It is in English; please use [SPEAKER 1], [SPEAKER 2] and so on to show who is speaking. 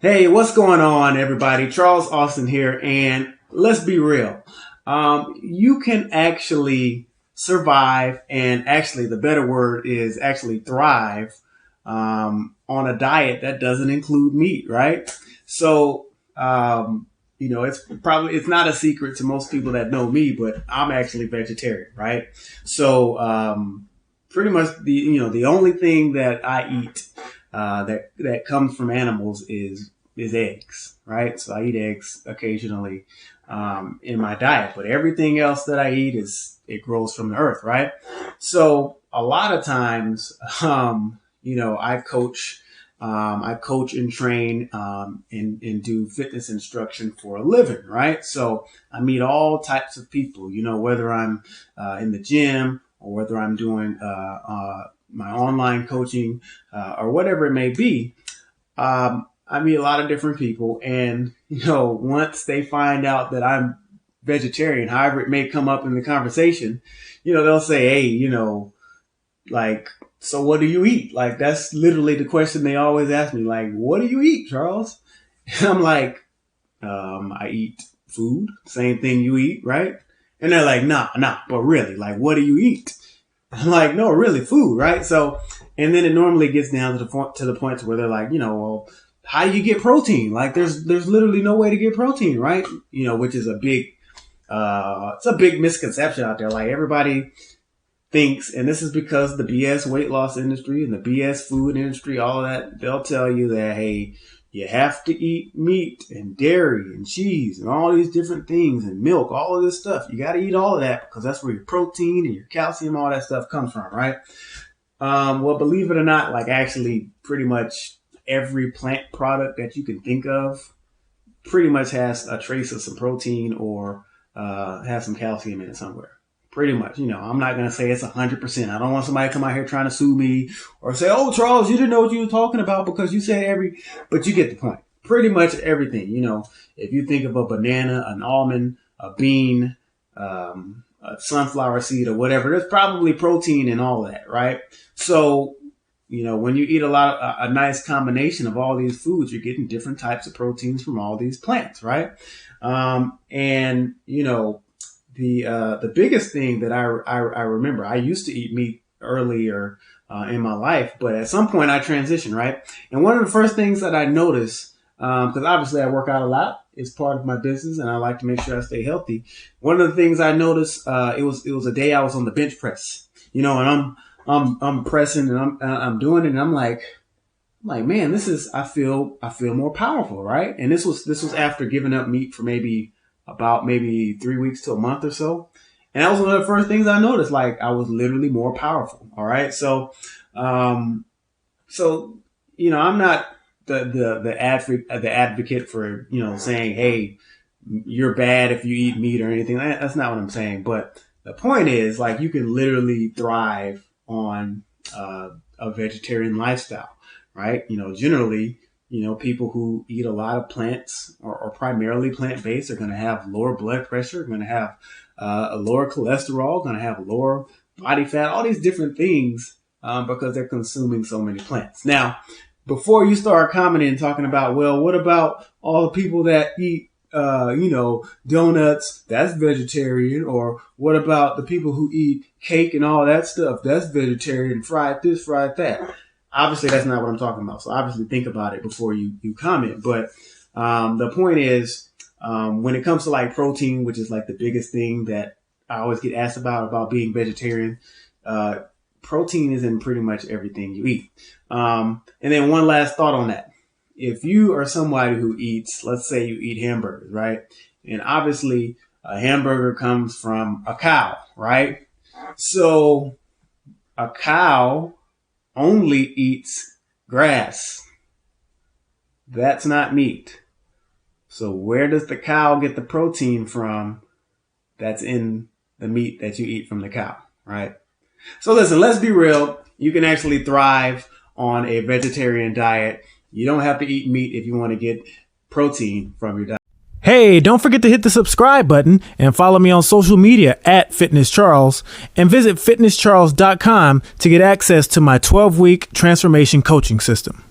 [SPEAKER 1] Hey, what's going on, everybody? Charles Austin here, and let's be real. You can actually survive, and actually, the better word is actually thrive on a diet that doesn't include meat, right? So, it's not a secret to most people that know me, but I'm actually vegetarian, right? So, pretty much the only thing that I eat that comes from animals is eggs, right? So I eat eggs occasionally in my diet, but everything else that I eat it grows from the earth, right? So a lot of times, I coach and train and do fitness instruction for a living, right? So I meet all types of people, whether I'm in the gym or whether I'm doing my online coaching or whatever it may be. I meet a lot of different people, and once they find out that I'm vegetarian, however it may come up in the conversation, they'll say, "Hey, so what do you eat?" Like, that's literally the question they always ask me. Like, "What do you eat, Charles?" And I'm like, "I eat food, same thing you eat, right?" And they're like, "Nah, but really, like, what do you eat?" I'm like, "No, really, food, right?" So, and then it normally gets down to the point where they're like, well, how do you get protein? Like, there's literally no way to get protein, right? Which is it's a big misconception out there. Like, everybody thinks, and this is because the BS weight loss industry and the BS food industry, all of that, they'll tell you that, hey, you have to eat meat and dairy and cheese and all these different things and milk, all of this stuff. You got to eat all of that because that's where your protein and your calcium, all that stuff comes from, right? Well, believe it or not, like, actually pretty much every plant product that you can think of pretty much has a trace of some protein or has some calcium in it somewhere. Pretty much, I'm not going to say it's 100%. I don't want somebody to come out here trying to sue me or say, "Oh, Charles, you didn't know what you were talking about because you said but you get the point. Pretty much everything, if you think of a banana, an almond, a bean, a sunflower seed or whatever, there's probably protein in all of that, right? So, when you eat a nice combination of all these foods, you're getting different types of proteins from all these plants, right? The biggest thing that I remember, I used to eat meat earlier in my life, but at some point I transitioned, right? And one of the first things that I noticed, because obviously I work out a lot, it's part of my business, and I like to make sure I stay healthy. One of the things I noticed, it was a day I was on the bench press, and I'm pressing and I'm doing it, and I'm like, man, I feel more powerful, right? And this was after giving up meat for maybe 3 weeks to a month or so. And that was one of the first things I noticed. Like, I was literally more powerful. All right. So, I'm not the advocate for, saying, "Hey, you're bad if you eat meat" or anything. That's not what I'm saying. But the point is, like, you can literally thrive on a vegetarian lifestyle, right? Generally, people who eat a lot of plants or primarily plant-based are going to have lower blood pressure, going to have a lower cholesterol, going to have lower body fat, all these different things because they're consuming so many plants. Now, before you start commenting and talking about, well, what about all the people that eat donuts, that's vegetarian, or what about the people who eat cake and all that stuff, that's vegetarian, fried this, fried that. Obviously, that's not what I'm talking about. So obviously think about it before you comment. But the point is, when it comes to like protein, which is like the biggest thing that I always get asked about being vegetarian, protein is in pretty much everything you eat. And then one last thought on that. If you are somebody who eats, let's say you eat hamburgers, right? And obviously a hamburger comes from a cow, right? So a cow only eats grass. That's not meat. So where does the cow get the protein from that's in the meat that you eat from the cow, right? So listen, let's be real. You can actually thrive on a vegetarian diet. You don't have to eat meat if you want to get protein from your diet.
[SPEAKER 2] Hey, don't forget to hit the subscribe button and follow me on social media at fitnesscharles, and visit fitnesscharles.com to get access to my 12-week transformation coaching system.